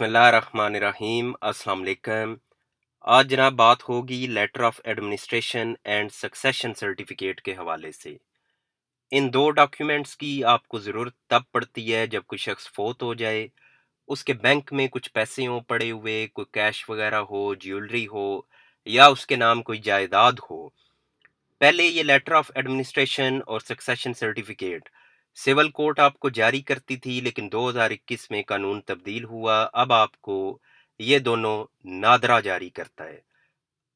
बिस्मिल्लाहिर्रहमानिर्रहीम। अस्सलाम वालेकुम। आज जनाब बात होगी letter of administration and succession certificate के हवाले से। इन दो डॉक्यूमेंट्स की आपको ज़रूरत तब पड़ती है जब कोई शख्स फोत हो जाए, उसके बैंक में कुछ पैसे हों पड़े हुए, कोई कैश वगैरह हो, ज्वेलरी हो या उसके नाम कोई जायदाद हो। पहले ये लेटर ऑफ एडमिनिस्ट्रेशन और सक्सेशन सर्टिफिकेट सिविल कोर्ट आपको जारी करती थी, लेकिन 2021 में कानून तब्दील हुआ। अब आपको ये दोनों नादरा जारी करता है।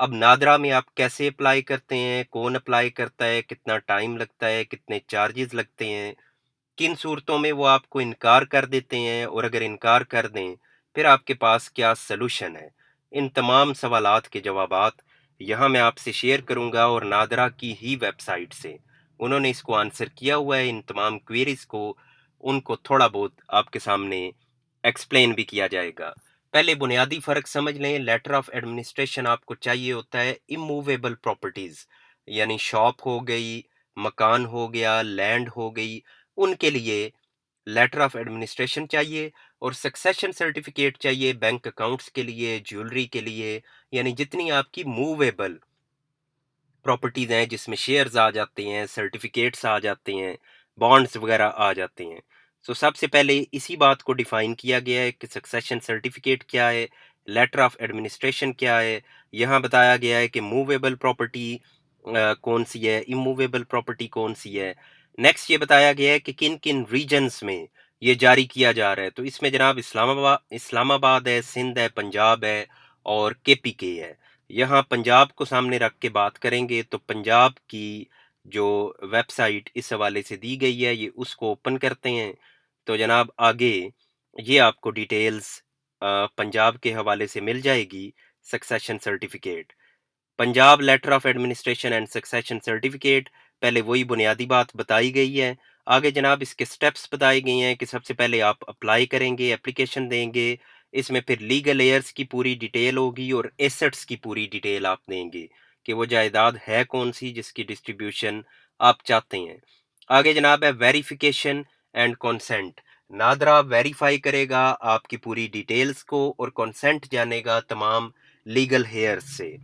अब नादरा में आप कैसे अप्लाई करते हैं, कौन अप्लाई करता है, कितना टाइम लगता है, कितने चार्जेस लगते हैं, किन सूरतों में वो आपको इनकार कर देते हैं, और अगर इनकार कर दें फिर आपके पास क्या सलूशन है। इन तमाम सवालात के जवाबात यहाँ मैं आपसे शेयर करूँगा, और नादरा की ही वेबसाइट से उन्होंने इसको आंसर किया हुआ है। इन तमाम क्वेरीज को उनको थोड़ा बहुत आपके सामने एक्सप्लेन भी किया जाएगा। पहले बुनियादी फ़र्क समझ लें। लेटर ऑफ एडमिनिस्ट्रेशन आपको चाहिए होता है इमूवेबल प्रॉपर्टीज़, यानी शॉप हो गई, मकान हो गया, लैंड हो गई, उनके लिए लेटर ऑफ एडमिनिस्ट्रेशन चाहिए। और सक्सेशन सर्टिफिकेट चाहिए बैंक अकाउंट्स के लिए, ज्वेलरी के लिए, यानी जितनी आपकी मूवेबल प्रॉपर्टीज हैं जिसमें शेयर्स आ जाते हैं, सर्टिफिकेट्स आ जाते हैं, बॉन्ड्स वगैरह आ जाते हैं। सो सबसे पहले इसी बात को डिफाइन किया गया है कि सक्सेशन सर्टिफिकेट क्या है, लेटर ऑफ एडमिनिस्ट्रेशन क्या है। यहाँ बताया गया है कि मूवेबल प्रॉपर्टी कौन सी है, इमूवेबल प्रॉपर्टी कौन सी है। नेक्स्ट ये बताया गया है कि किन किन रीजन्स में ये जारी किया जा रहा है। तो इसमें जनाब इस्लामाबाद इस्लामाबाद है, सिंध है, पंजाब है और केपीके है। यहाँ पंजाब को सामने रख के बात करेंगे तो पंजाब की जो वेबसाइट इस हवाले से दी गई है, ये उसको ओपन करते हैं तो जनाब आगे ये आपको डिटेल्स पंजाब के हवाले से मिल जाएगी। Succession certificate, Punjab letter of administration and succession certificate, पहले वही बुनियादी बात बताई गई है। आगे जनाब इसके स्टेप्स बताए गए हैं कि सबसे पहले आप अप्लाई करेंगे, एप्लीकेशन देंगे, इसमें फिर लीगल एयर्स की पूरी डिटेल होगी और एसेट्स की पूरी डिटेल आप देंगे कि वो जायदाद है कौन सी जिसकी डिस्ट्रीब्यूशन आप चाहते हैं। आगे जनाब है verification and consent. NADRA verify करेगा आपकी पूरी डिटेल्स को और कंसेंट जानेगा तमाम लीगल हेयर्स से।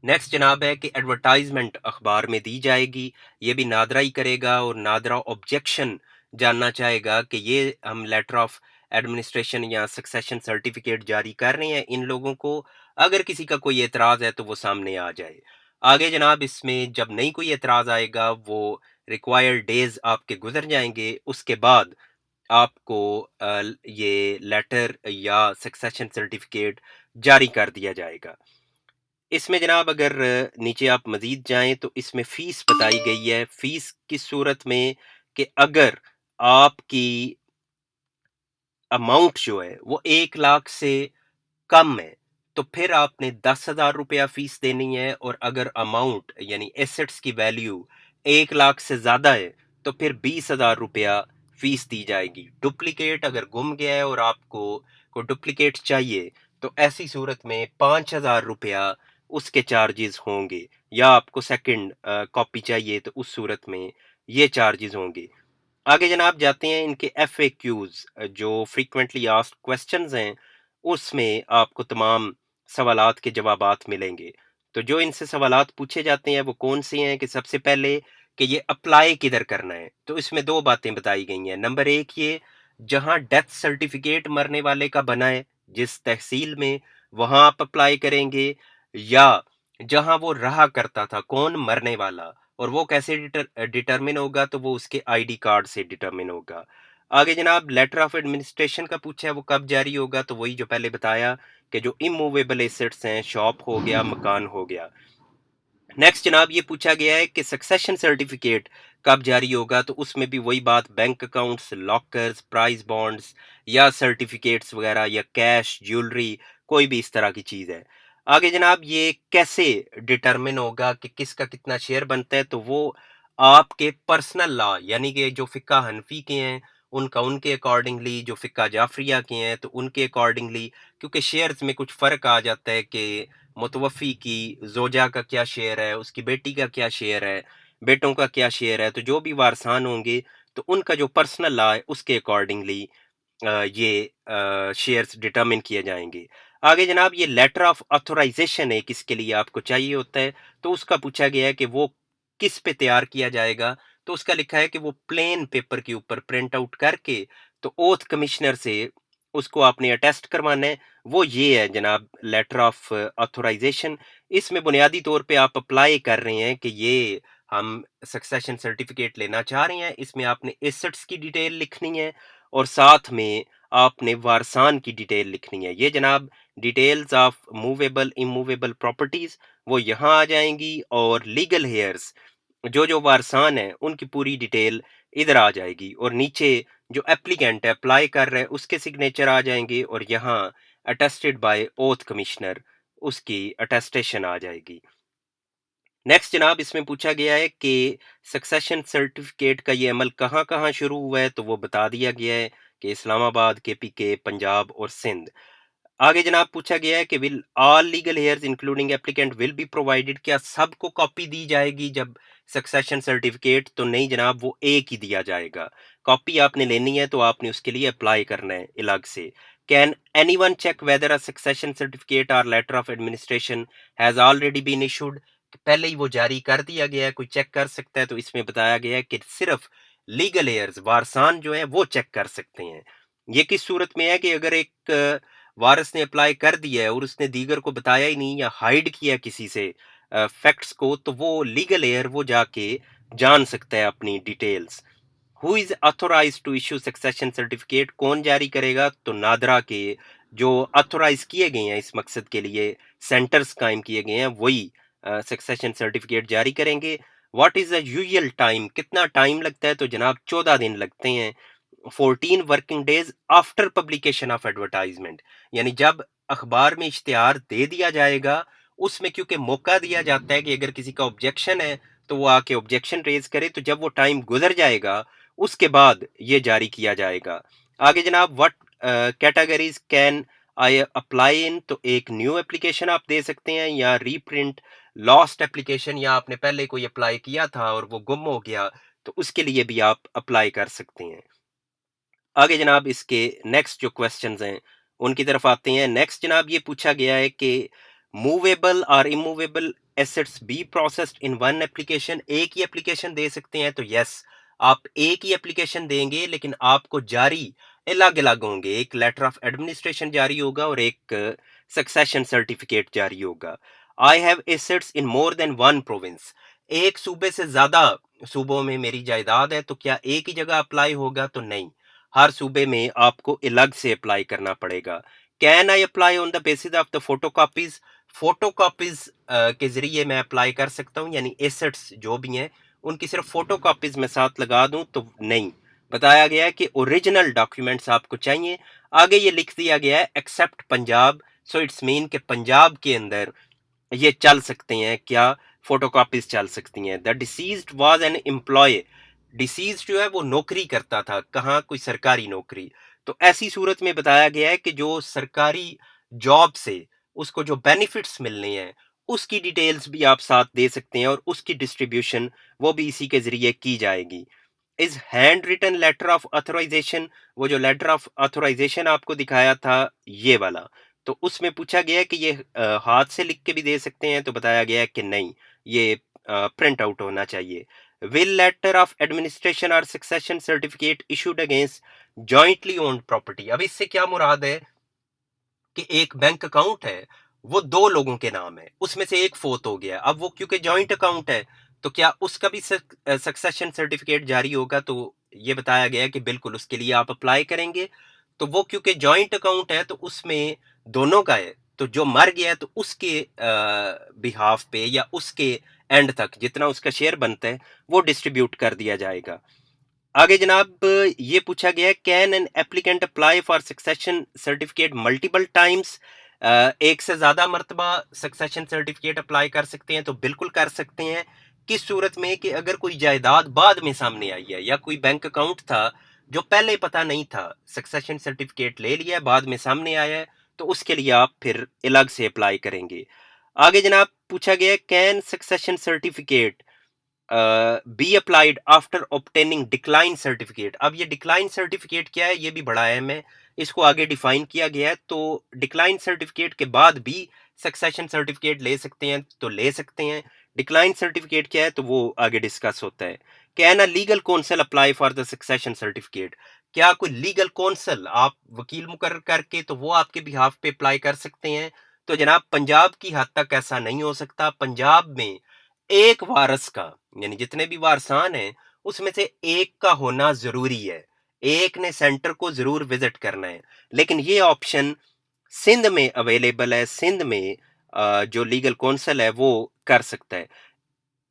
नेक्स्ट जनाब है कि एडवर्टाइजमेंट अखबार में दी जाएगी, ये भी नादरा ही करेगा। और नादरा ऑब्जेक्शन जानना चाहेगा कि ये हम लेटर ऑफ एडमिनिस्ट्रेशन या सक्सेशन सर्टिफिकेट जारी कर रहे हैं इन लोगों को, अगर किसी का कोई एतराज़ है तो वो सामने आ जाए। आगे जनाब इसमें जब नहीं कोई एतराज़ आएगा, वो रिक्वायर्ड डेज आपके गुजर जाएंगे, उसके बाद आपको ये लेटर या सक्सेशन सर्टिफिकेट जारी कर दिया जाएगा। इसमें जनाब अगर नीचे आप मज़ीद जाएँ तो इसमें फ़ीस बताई गई है। फ़ीस किस सूरत में कि अगर आपकी अमाउंट जो है वो 1 लाख से कम है, तो फिर आपने 10,000 रुपया फ़ीस देनी है। और अगर अमाउंट यानी एसेट्स की वैल्यू 1 लाख से ज़्यादा है, तो फिर 20,000 रुपया फ़ीस दी जाएगी। डुप्लिकेट अगर गुम गया है और आपको कोई डुप्लिकेट चाहिए, तो ऐसी सूरत में 5,000 रुपया उसके चार्जेस होंगे, या आपको सेकंड कॉपी चाहिए तो उस सूरत में ये चार्जेस होंगे। आगे जनाब जाते हैं इनके एफएक्यूज, जो फ्रीक्वेंटली आस्क्ड क्वेश्चंस हैं, उसमें आपको तमाम सवालात के जवाबात मिलेंगे। तो जो इनसे सवालात पूछे जाते हैं वो कौन से हैं कि सबसे पहले कि ये अप्लाई किधर करना है। तो इसमें दो बातें बताई गई हैं। नंबर एक, ये जहां डेथ सर्टिफिकेट मरने वाले का बना है जिस तहसील में, वहां आप अप्लाई करेंगे, या जहां वो रहा करता था कौन मरने वाला, और वो कैसे डिटरमिन होगा, तो वो उसके आईडी कार्ड से डिटरमिन होगा। आगे जनाब लेटर ऑफ एडमिनिस्ट्रेशन का पूछा है वो कब जारी होगा, तो वही जो पहले बताया कि जो इमूवेबल एसेट्स हैं, शॉप हो गया, मकान हो गया। नेक्स्ट जनाब ये पूछा गया है कि सक्सेशन सर्टिफिकेट कब जारी होगा, तो उसमें भी वही बात, bank accounts, lockers, prize bonds या सर्टिफिकेट्स वगैरह, या कैश, ज्वेलरी, कोई भी इस तरह की चीज़ है। आगे जनाब ये कैसे डिटरमिन होगा कि किसका कितना शेयर बनता है, तो वो आपके पर्सनल लॉ यानी कि जो फ़िक़्हा हनफी के हैं उनका उनके अकॉर्डिंगली, जो फ़िक़्हा जाफरिया के हैं तो उनके अकॉर्डिंगली, क्योंकि शेयर्स में कुछ फ़र्क आ जाता है कि मुतवफ़ी की ज़ौजा का क्या शेयर है, उसकी बेटी का क्या शेयर है, बेटों का क्या शेयर है। तो जो भी वारसान होंगे तो उनका जो पर्सनल लॉ है उसके अकॉर्डिंगली ये शेयर्स डिटरमिन किए जाएँगे। आगे जनाब ये लेटर ऑफ ऑथराइज़ेशन एक इसके लिए आपको चाहिए होता है, तो उसका पूछा गया है कि वो किस पे तैयार किया जाएगा? तो उसका लिखा है कि वो प्लेन पेपर के ऊपर प्रिंट आउट करके, तो ओथ कमिश्नर से उसको आपने अटेस्ट करवाना है। वो ये है जनाब लेटर ऑफ ऑथराइज़ेशन। इसमें बुनियादी तौर पे आप अप्लाई कर रहे हैं कि ये हम सक्सेशन सर्टिफ़िकेट लेना चाह रहे हैं। इसमें आपने एसेट्स की डिटेल लिखनी है और साथ में आपने वारसान की डिटेल लिखनी है। ये जनाब details of movable, immovable properties वो यहाँ आ जाएँगी और लीगल हेयर्स जो वारसान हैं, उनकी पूरी डिटेल इधर आ जाएगी और नीचे जो एप्लीकेंट है, अप्लाई कर रहा है, उसके सिग्नेचर आ जाएँगे और यहाँ अटेस्टेड बाय ओथ कमिश्नर उसकी अटेस्टेशन आ जाएगी। नेक्स्ट जनाब इसमें पूछा गया है कि सक्सेशन सर्टिफिकेट का ये अमल कहाँ-कहाँ शुरू हुआ है, तो वो बता दिया गया है कि इस्लामाबाद, केपीके, पंजाब और सिंध। आगे जनाब पूछा गया है कि will all legal hairs including applicant will be provided, क्या सबको कॉपी दी जाएगी जब सक्सेशन सर्टिफिकेट? तो नहीं जनाब, वो एक ही दिया जाएगा। कॉपी आपने लेनी है तो आपने उसके लिए अप्लाई करना है अलग से। Can anyone check whether a succession certificate और letter of administration has already been issued? पहले ही वो जारी कर दिया गया है, कोई चेक कर सकता है? तो इसमें बताया गया है कि सिर्फ लीगल हेयर्स वारसान जो है वो चेक कर सकते हैं। ये किस सूरत में है कि अगर एक वारिस ने अप्लाई कर दिया है और उसने दीगर को बताया ही नहीं या हाइड किया किसी से फैक्ट्स को, तो वो लीगल एयर वो जाके जान सकता है अपनी details. Who is authorise to issue succession certificate? कौन जारी करेगा? तो नादरा के जो ऑथोराइज किए गए हैं इस मकसद के लिए, सेंटर्स कायम किए गए हैं, वही सक्सेशन सर्टिफिकेट जारी करेंगे। What is the usual time? कितना टाइम लगता है? तो जनाब 14 दिन लगते हैं। 14 working days after publication of advertisement, यानी जब अखबार में इश्तिहार दे दिया जाएगा, उसमें क्योंकि मौका दिया जाता है कि अगर किसी का ऑब्जेक्शन है तो वो आके ऑब्जेक्शन रेज करे, तो जब वो टाइम गुजर जाएगा उसके बाद ये जारी किया जाएगा। आगे जनाब what categories can I apply in? तो एक न्यू एप्लीकेशन आप दे सकते हैं या रीप्रिंट लॉस्ट एप्लीकेशन, या आपने पहले कोई अप्लाई किया था और वो गुम हो गया, तो उसके लिए भी आप अप्लाई कर सकते हैं। आगे जनाब इसके नेक्स्ट जो क्वेश्चंस हैं उनकी तरफ आते हैं। नेक्स्ट जनाब ये पूछा गया है कि मूवेबल और immovable assets be processed in one application? एक ही एप्लीकेशन दे सकते हैं? तो यस, आप एक ही एप्लीकेशन देंगे लेकिन आपको जारी अलग अलग होंगे। एक लेटर ऑफ एडमिनिस्ट्रेशन जारी होगा और एक सक्सेशन सर्टिफिकेट जारी होगा। I have assets in more than one province? एक सूबे से ज्यादा सूबों में मेरी जायदाद है, तो क्या एक ही जगह अप्लाई होगा? तो नहीं, हर सूबे में आपको अलग से अप्लाई करना पड़ेगा। Can I apply on the basis of the photo copies? Photo copies के जरिए मैं अप्लाई कर सकता हूँ, यानी एसेट्स जो भी हैं उनकी सिर्फ फोटो कॉपीज में साथ लगा दूं? तो नहीं, बताया गया है कि ओरिजिनल डॉक्यूमेंट्स आपको चाहिए। आगे ये लिख दिया गया है except Punjab, so it's mean के पंजाब के अंदर ये चल सकते हैं, क्या फोटोकॉपीज चल सकती हैं। The deceased was an employ? Deceased जो है वो नौकरी करता था, कहाँ? कोई सरकारी नौकरी। तो ऐसी सूरत में बताया गया है कि जो सरकारी जॉब से उसको जो बेनिफिट्स मिलने हैं उसकी डिटेल्स भी आप साथ दे सकते हैं और उसकी डिस्ट्रीब्यूशन वो भी इसी के जरिए की जाएगी। Is handwritten letter of authorisation? वो जो लेटर ऑफ ऑथराइजेशन आपको दिखाया था ये वाला, तो उसमें पूछा गया है कि ये हाथ से लिख के भी दे सकते हैं? तो बताया गया है कि नहीं, ये प्रिंट आउट होना चाहिए। विल लेटर ऑफ एडमिनिस्ट्रेशन और succession certificate issued against jointly owned property? अब इससे क्या मुराद है कि एक बैंक अकाउंट है, वो दो लोगों के नाम है, उसमें से एक फोत हो गया, अब वो क्योंकि जॉइंट अकाउंट है तो क्या उसका भी सक्सेशन सर्टिफिकेट जारी होगा? तो ये बताया गया है कि बिल्कुल उसके लिए आप अप्लाई करेंगे। तो वो क्योंकि जॉइंट अकाउंट है तो उसमें दोनों का है, तो जो मर गया है तो उसके बिहाफ पे या उसके एंड तक जितना उसका शेयर बनता है वो डिस्ट्रीब्यूट कर दिया जाएगा। आगे जनाब ये पूछा गया है can an applicant apply for succession certificate multiple times? एक से ज्यादा मर्तबा सक्सेशन सर्टिफिकेट अप्लाई कर सकते हैं? तो बिल्कुल कर सकते हैं। किस सूरत में? कि अगर कोई जायदाद बाद में सामने आई है या कोई बैंक अकाउंट था जो पहले पता नहीं था, सक्सेशन सर्टिफिकेट ले लिया है, बाद में सामने आया है, तो उसके लिए आप फिर अलग से अप्लाई करेंगे। आगे जनाब पूछा गया can succession certificate be applied after obtaining decline certificate. अब ये डिक्लाइन सर्टिफिकेट क्या है, ये भी बड़ा अहम है, इसको आगे डिफाइन किया गया है। तो डिक्लाइन सर्टिफिकेट के बाद भी सक्सेशन सर्टिफिकेट ले सकते हैं तो ले सकते हैं। डिक्लाइन सर्टिफिकेट क्या है तो वो आगे डिस्कस होता है। Can a legal counsel apply for the succession certificate? क्या कोई लीगल कौंसल, आप वकील मुकर्रर करके तो वो आपके बिहाफ पे अप्लाई कर सकते हैं? तो जनाब पंजाब की हद तक ऐसा नहीं हो सकता। पंजाब में एक वारस का, यानी जितने भी वारसान हैं उसमें से एक का होना जरूरी है, एक ने सेंटर को जरूर विजिट करना है। लेकिन ये ऑप्शन सिंध में अवेलेबल है। सिंध में जो लीगल कौंसल है वो कर सकता है।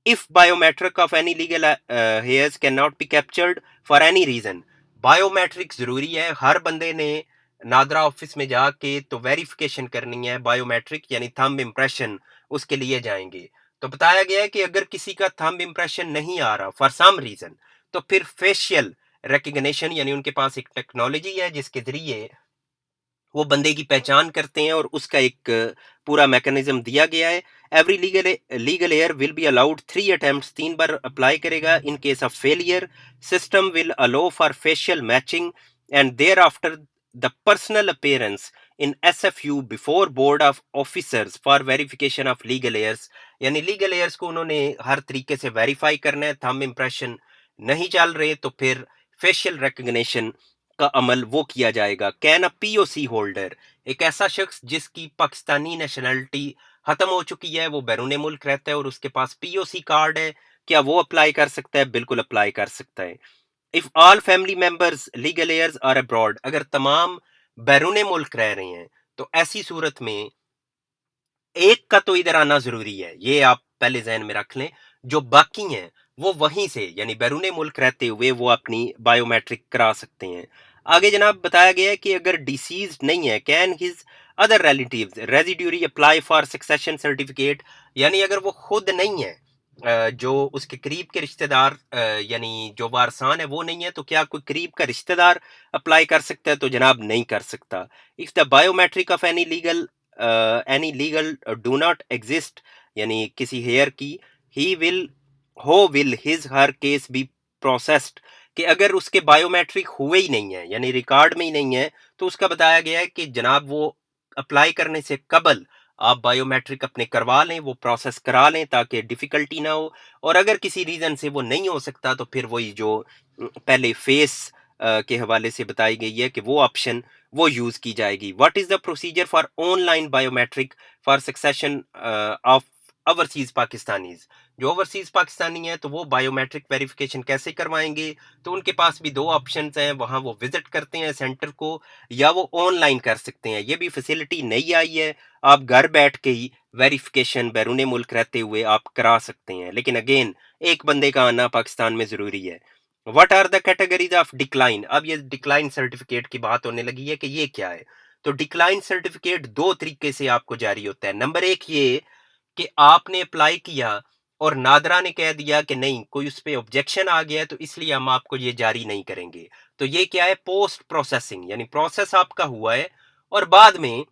If biometric of any legal heirs can not be captured for any reason. Biometric जरूरी है, हर बंदे ने नादरा ऑफिस में जाके तो वेरिफिकेशन करनी है। बायोमेट्रिक यानी थंब इम्प्रेशन, उसके लिए जाएंगे। तो बताया गया है कि अगर किसी का थंब इम्प्रेशन नहीं आ रहा फॉर सम रीजन, तो फिर फेशियल रिकग्निशन, यानी उनके पास एक टेक्नोलॉजी है जिसके जरिए वो बंदे की पहचान करते हैं, और उसका एक पूरा मैकेनिज्म दिया गया है। Every legal heir will be allowed 3 attempts, 3 बार अप्लाई करेगा। In case of failure, system will allow for facial matching and thereafter the personal appearance in SFU before board of officers for verification of legal heirs. यानी legal heirs को उन्होंने हर तरीके से verify करना है। Thumb impression नहीं चल रहे तो फिर फेशियल रिकग्निशन का अमल वो किया जाएगा। कैन अ POC होल्डर, एक ऐसा शख्स जिसकी पाकिस्तानी नेशनलिटी खत्म हो चुकी है, वो बैरून मुल्क रहता है और उसके पास POC कार्ड है, क्या वो अप्लाई कर सकता है? बिल्कुल अप्लाई कर सकता है। If all family members legal heirs are abroad, अगर तमाम बैरून मुल्क रह रहे हैं तो ऐसी सूरत में एक का तो इधर आना जरूरी है, ये आप पहले जहन में रख लें। जो बाकी हैं वो वहीं से, यानी बैरून मुल्क रहते हुए वो अपनी बायोमेट्रिक करा सकते हैं। आगे जनाब बताया गया है कि अगर डिसीज नहीं है, can his other relatives residuary apply for succession certificate. यानी अगर वो खुद नहीं है, जो उसके करीब के रिश्तेदार, यानी जो वारसान है वो नहीं है, तो क्या कोई करीब का रिश्तेदार अप्लाई कर सकता है? तो जनाब नहीं कर सकता। If the biometric of any legal do not exist, यानी किसी हेयर की, ही विल हो will his her case be processed, कि अगर उसके बायोमेट्रिक हुए ही नहीं है, यानी रिकॉर्ड में ही नहीं है, तो उसका बताया गया है कि जनाब वो अप्लाई करने से कबल आप बायोमेट्रिक अपने करवा लें, वो प्रोसेस करा लें ताकि डिफिकल्टी ना हो। और अगर किसी रीज़न से वो नहीं हो सकता तो फिर वही जो पहले फेस के हवाले से बताई गई है कि वो ऑप्शन वो यूज़ की जाएगी। What is the procedure for online biometric for succession of overseas Pakistanis? जो ओवरसीज़ पाकिस्तानी हैं तो वो बायोमेट्रिक वेरिफिकेशन कैसे करवाएंगे? तो उनके पास भी दो ऑप्शंस हैं, वहाँ वो विजिट करते हैं सेंटर को, या वो ऑनलाइन कर सकते हैं। ये भी फैसिलिटी नई आई है, आप घर बैठ के ही वेरिफिकेशन बैरून मुल्क रहते हुए आप करा सकते हैं। लेकिन अगेन एक बंदे का आना पाकिस्तान में ज़रूरी है। What are the categories of decline? अब ये डिक्लाइन सर्टिफिकेट की बात होने लगी है कि ये क्या है। तो डिक्लाइन सर्टिफिकेट दो तरीके से आपको जारी होता है। नंबर एक ये कि आपने अप्लाई किया और नादरा ने कह दिया कि नहीं, कोई उस पर ऑब्जेक्शन आ गया है तो इसलिए हम आपको ये जारी नहीं करेंगे। तो ये क्या है? पोस्ट प्रोसेसिंग, यानी प्रोसेस आपका हुआ है और बाद में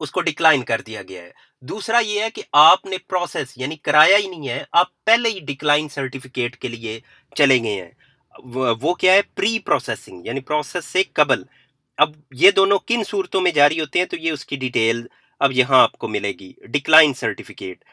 उसको डिक्लाइन कर दिया गया है। दूसरा ये है कि आपने प्रोसेस यानी कराया ही नहीं है, आप पहले ही डिक्लाइन सर्टिफिकेट के लिए चले गए हैं। वो क्या है? प्री प्रोसेसिंग, यानी प्रोसेस से कबल। अब ये दोनों किन सूरतों में जारी होते हैं तो ये उसकी डिटेल अब यहाँ आपको मिलेगी। Decline certificate,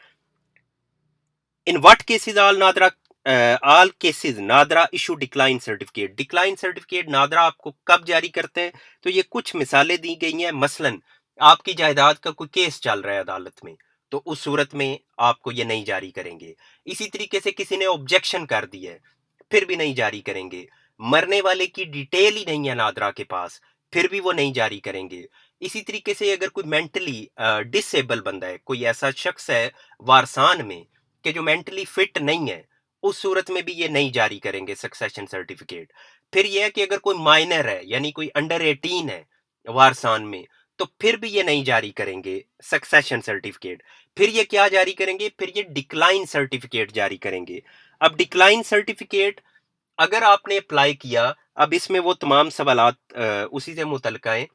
in what cases all cases NADRA issue decline certificate. Decline certificate NADRA आपको कब जारी करते हैं? तो ये कुछ मिसालें दी गई हैं। मसलन आपकी जायदाद का कोई केस चल रहा है अदालत में, तो उस सूरत में आपको ये नहीं जारी करेंगे। इसी तरीके से किसी ने ऑब्जेक्शन कर दी है, फिर भी नहीं जारी करेंगे। मरने वाले की डिटेल ही नहीं है नादरा के पास, फिर भी वो नहीं जारी करेंगे। इसी तरीके से अगर कोई मेंटली डिसेबल बंदा है, कोई ऐसा शख्स है वारसान में कि जो मेंटली फिट नहीं है, उस सूरत में भी ये नहीं जारी करेंगे सक्सेशन सर्टिफिकेट। फिर यह है कि अगर कोई माइनर है, यानी कोई अंडर 18 है वारसान में, तो फिर भी ये नहीं जारी करेंगे सक्सेशन सर्टिफिकेट। फिर ये क्या जारी करेंगे? फिर ये डिक्लाइन सर्टिफिकेट जारी करेंगे। अब डिक्लाइन सर्टिफिकेट अगर आपने अप्लाई किया, अब इसमें वो तमाम सवालात उसी से मुतल्लिक़ हैं।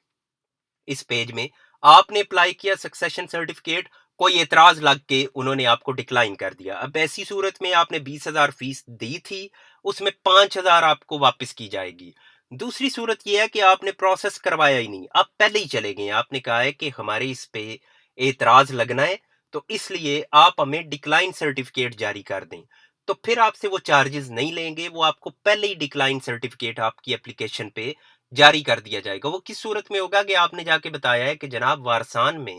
इस पेज में आपने अप्लाई किया सक्सेशन सर्टिफिकेट, کوئی اعتراض لگ کے انہوں نے آپ کو ڈکلائن کر دیا. اب ایسی صورت میں آپ نے 20,000 فیس دی تھی، اس میں 5,000 آپ کو واپس کی جائے گی. دوسری صورت یہ ہے کہ آپ نے پروسیس کروایا ہی نہیں، آپ پہلے ہی چلے گئے، آپ نے کہا ہے کہ ہمارے اس پہ اعتراض لگنا ہے تو اس لیے آپ ہمیں ڈکلائن سرٹیفکیٹ جاری کر دیں. تو پھر آپ سے وہ چارجز نہیں لیں گے، وہ آپ کو پہلے ہی ڈکلائن سرٹیفکیٹ آپ کی اپلیکیشن پہ جاری کر دیا جائے گا. وہ کس صورت میں ہوگا کہ آپ نے جا کے بتایا ہے کہ جناب وارثان میں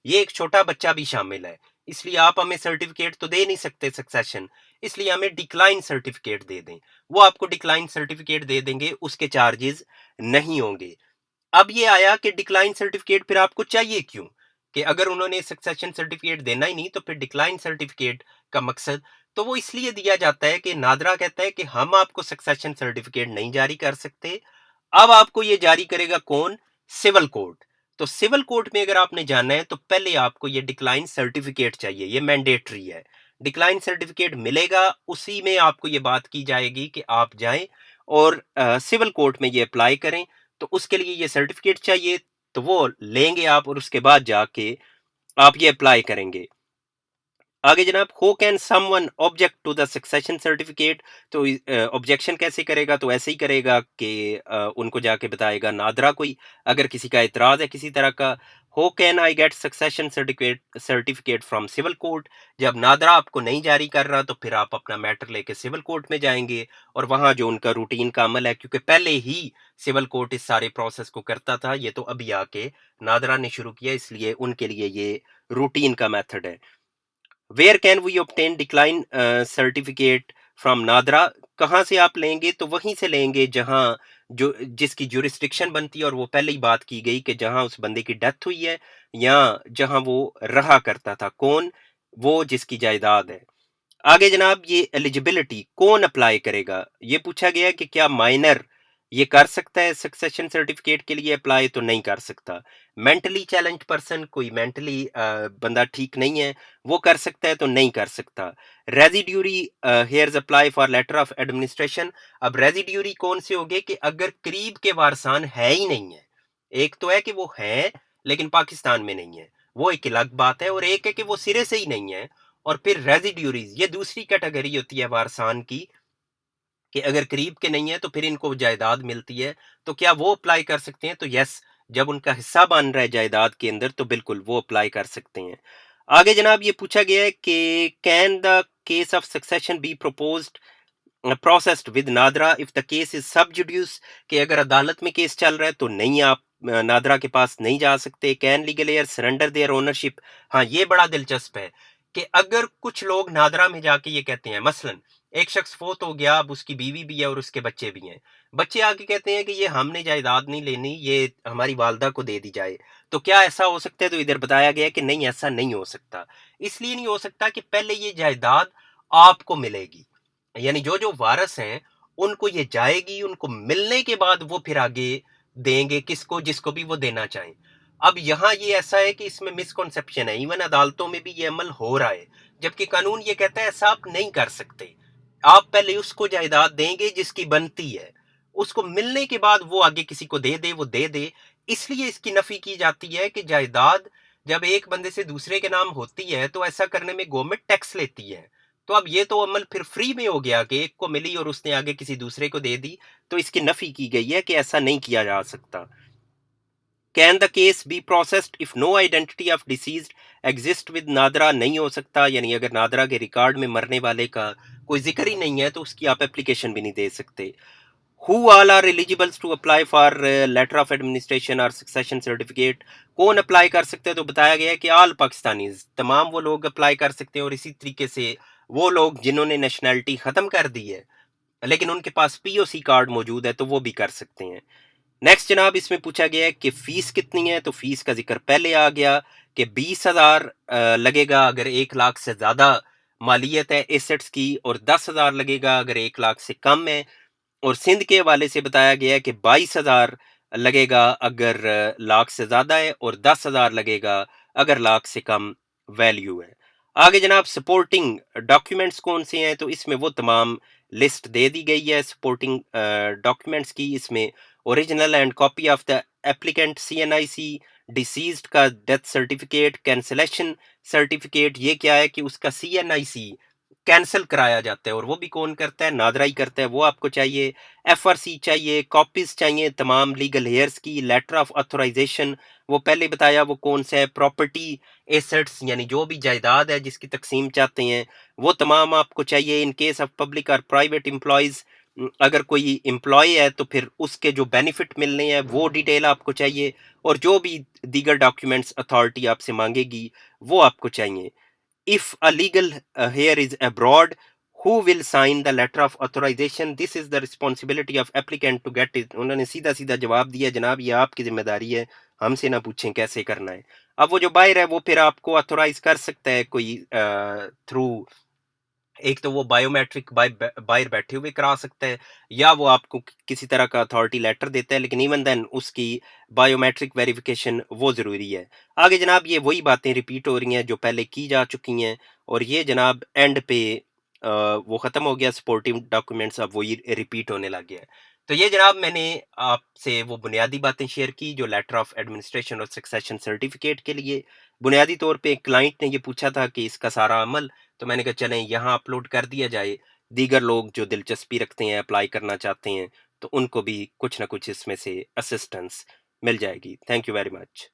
یہ ایک چھوٹا بچہ بھی شامل ہے، اس لیے آپ ہمیں سرٹیفکیٹ تو دے نہیں سکتے سکسیشن، اس لیے ہمیں ڈکلائن سرٹیفکیٹ دے دیں. وہ آپ کو ڈکلائن سرٹیفکیٹ دے دیں گے، اس کے چارجز نہیں ہوں گے. اب یہ آیا کہ ڈکلائن سرٹیفکیٹ پھر آپ کو چاہیے کیوں؟ کہ اگر انہوں نے سکسیشن سرٹیفکیٹ دینا ہی نہیں تو پھر ڈکلائن سرٹیفکیٹ کا مقصد تو وہ اس لیے دیا جاتا ہے کہ نادرا کہتا ہے کہ ہم آپ کو سکسیشن سرٹیفکیٹ نہیں جاری کر سکتے. اب آپ کو یہ جاری کرے گا کون؟ Civil court. تو سول کورٹ میں اگر آپ نے جانا ہے تو پہلے آپ کو یہ ڈکلائن سرٹیفکیٹ چاہیے، یہ مینڈیٹری ہے. ڈکلائن سرٹیفکیٹ ملے گا، اسی میں آپ کو یہ بات کی جائے گی کہ آپ جائیں اور سول کورٹ میں یہ اپلائی کریں. تو اس کے لیے یہ سرٹیفکیٹ چاہیے، تو وہ لیں گے آپ اور اس کے بعد جا کے آپ یہ اپلائی کریں گے. آگے جناب، who can someone object to the succession certificate. تو آبجیکشن کیسے کرے گا؟ تو ایسے ہی کرے گا کہ ان کو جا کے بتائے گا نادرا کوئی اگر کسی کا اعتراض ہے کسی طرح کا. How can I get succession certificate from civil court. جب نادرا آپ کو نہیں جاری کر رہا تو پھر آپ اپنا میٹر لے کے سول کورٹ میں جائیں گے اور وہاں جو ان کا روٹین کا عمل ہے، کیونکہ پہلے ہی سول کورٹ اس سارے پروسیس کو کرتا تھا، یہ تو ابھی آ کے نادرا نے شروع کیا، اس لیے ان کے لیے یہ روٹین کا میتھڈ ہے. Where can we obtain decline certificate from NADRA. کہاں سے آپ لیں گے؟ تو وہیں سے لیں گے جہاں جو جس کی جورسڈکشن بنتی ہے، اور وہ پہلے ہی بات کی گئی کہ جہاں اس بندے کی ڈیتھ ہوئی ہے یا جہاں وہ رہا کرتا تھا. کون؟ وہ جس کی جائیداد ہے. آگے جناب، یہ ایلیجیبلٹی کون اپلائی کرے گا؟ یہ پوچھا گیا کہ کیا مائنر یہ کر سکتا ہے سکسیشن سرٹیفکیٹ کے لیے اپلائی؟ تو نہیں کر سکتا. مینٹلی چیلنج پرسن، کوئی مینٹلی بندہ ٹھیک نہیں ہے، وہ کر سکتا ہے؟ تو نہیں کر سکتا. Residuary heirs apply for letter of administration. اب ریزیڈیوری کون سے ہوگے کہ اگر قریب کے وارثان ہے ہی نہیں ہے. ایک تو ہے کہ وہ ہیں لیکن پاکستان میں نہیں ہے، وہ ایک الگ بات ہے، اور ایک ہے کہ وہ سرے سے ہی نہیں ہے. اور پھر ریزیڈیوریز، یہ دوسری کیٹیگری ہوتی ہے وارثان کی کہ اگر قریب کے نہیں ہے تو پھر ان کو جائیداد ملتی ہے. تو کیا وہ اپلائی کر سکتے ہیں؟ تو یس، جب ان کا حصہ بن رہا ہے جائیداد کے اندر تو بالکل وہ اپلائی کر سکتے ہیں. آگے جناب، یہ پوچھا گیا ہے کہ can the case of succession be proposed processed with NADRA if the case is sub judice. کہ اگر عدالت میں کیس چل رہا ہے تو نہیں، آپ نادرا کے پاس نہیں جا سکتے. Can legal heir surrender their ownership. ہاں، یہ بڑا دلچسپ ہے کہ اگر کچھ لوگ نادرا میں جا کے یہ کہتے ہیں، مثلا ایک شخص فوت ہو گیا، اب اس کی بیوی بھی ہے اور اس کے بچے بھی ہیں، بچے آ کے کہتے ہیں کہ یہ ہم نے جائیداد نہیں لینی، یہ ہماری والدہ کو دے دی جائے، تو کیا ایسا ہو سکتا ہے؟ تو ادھر بتایا گیا کہ نہیں، ایسا نہیں ہو سکتا. اس لیے نہیں ہو سکتا کہ پہلے یہ جائیداد آپ کو ملے گی، یعنی جو جو وارث ہیں ان کو یہ جائے گی، ان کو ملنے کے بعد وہ پھر آگے دیں گے کس کو، جس کو بھی وہ دینا چاہیں. اب یہاں یہ ایسا ہے کہ اس میں مسکنسیپشن ہے، ایون عدالتوں میں بھی یہ عمل ہو رہا ہے، جبکہ قانون یہ کہتا ہے ایسا آپ نہیں کر سکتے. آپ پہلے اس کو جائیداد دیں گے جس کی بنتی ہے، اس کو ملنے کے بعد وہ آگے کسی کو دے دے، وہ دے دے. اس لیے اس کی نفی کی جاتی ہے کہ جائیداد جب ایک بندے سے دوسرے کے نام ہوتی ہے تو ایسا کرنے میں گورنمنٹ ٹیکس لیتی ہے. تو اب یہ تو عمل پھر فری میں ہو گیا کہ ایک کو ملی اور اس نے آگے کسی دوسرے کو دے دی، تو اس کی نفی کی گئی ہے کہ ایسا نہیں کیا جا سکتا. Can the case be processed if no identity of deceased exist with NADRA. نہیں ہو سکتا، یعنی اگر نادرا کے ریکارڈ میں مرنے والے کا کوئی ذکر ہی نہیں ہے تو اس کی آپ اپلیکیشن بھی نہیں دے سکتے. Who all are eligible to apply for letter of administration or succession certificate. کون اپلائی کر سکتے ہیں؟ تو بتایا گیا ہے کہ آل پاکستانیز، تمام وہ لوگ اپلائی کر سکتے ہیں، اور اسی طریقے سے وہ لوگ جنہوں نے نیشنلٹی ختم کر دی ہے لیکن ان کے پاس پی او سی کارڈ موجود ہے تو وہ بھی کر سکتے ہیں. نیکسٹ جناب، اس میں پوچھا گیا ہے کہ فیس کتنی ہے. تو فیس کا ذکر پہلے آ گیا کہ 20,000 لگے گا اگر 1 لاکھ سے زیادہ مالیت ہے ایسٹس کی، اور 10,000 لگے گا اگر 1 لاکھ سے کم ہے. اور سندھ کے حوالے سے بتایا گیا ہے کہ 22,000 لگے گا اگر لاکھ سے زیادہ ہے، اور 10,000 لگے گا اگر لاکھ سے کم ویلیو ہے. آگے جناب، سپورٹنگ ڈاکیومنٹس کون سے ہیں؟ تو اس میں وہ تمام لسٹ دے دی گئی ہے سپورٹنگ ڈاکیومنٹس کی. اس میں original and copy of the applicant C N I C deceased का डेथ सर्टिफिकेट, कैंसलेशन सर्टिफिकेट, ये क्या है कि उसका CNIC कैंसिल कराया जाता है, और वो भी कौन करता है? नादरा ही करता है, वो आपको चाहिए। FRC चाहिए, कॉपीज चाहिए तमाम लीगल हेयर्स की, लेटर ऑफ ऑथराइजेशन, वो पहले बताया वो कौन सा है, प्रॉपर्टी एसेट्स यानी जो भी जायदाद है जिसकी तकसीम चाहते हैं वो तमाम आपको चाहिए। इन केस ऑफ पब्लिक और प्राइवेट एम्प्लॉयज़, अगर कोई एम्प्लॉय है तो फिर उसके जो बेनिफिट मिलने हैं वो डिटेल आपको चाहिए, और जो भी दीगर डॉक्यूमेंट्स अथॉरिटी आपसे मांगेगी वो आपको चाहिए। If a legal heir is abroad, who will sign the letter of authorization? This is the responsibility of applicant to get it. उन्होंने सीधा सीधा जवाब दिया, जनाब ये आपकी जिम्मेदारी है, हमसे ना पूछें कैसे करना है। अब वो जो बाहर है वो फिर आपको ऑथोराइज कर सकता है कोई थ्रू, एक तो वो बायोमेट्रिक बाहर बैठे हुए करा सकता है, या वो आपको किसी तरह का अथॉरिटी लेटर देता है, लेकिन इवन देन उसकी बायोमेट्रिक वेरिफिकेशन वो ज़रूरी है। आगे जनाब ये वही बातें रिपीट हो रही हैं जो पहले की जा चुकी हैं, और ये जनाब एंड पे वो ख़त्म हो गया सपोर्टिव डॉक्यूमेंट्स, अब वही रिपीट होने लग गया है। तो ये जनाब मैंने आपसे वो बुनियादी बातें शेयर की जो लेटर ऑफ एडमिनिस्ट्रेशन और सक्सेशन सर्टिफिकेट के लिए। बुनियादी तौर पे क्लाइंट ने ये पूछा था कि इसका सारा अमल, तो मैंने कहा चलें यहाँ अपलोड कर दिया जाए, दीगर लोग जो दिलचस्पी रखते हैं अप्लाई करना चाहते हैं तो उनको भी कुछ ना कुछ इसमें से असिस्टेंस मिल जाएगी। Thank you very much.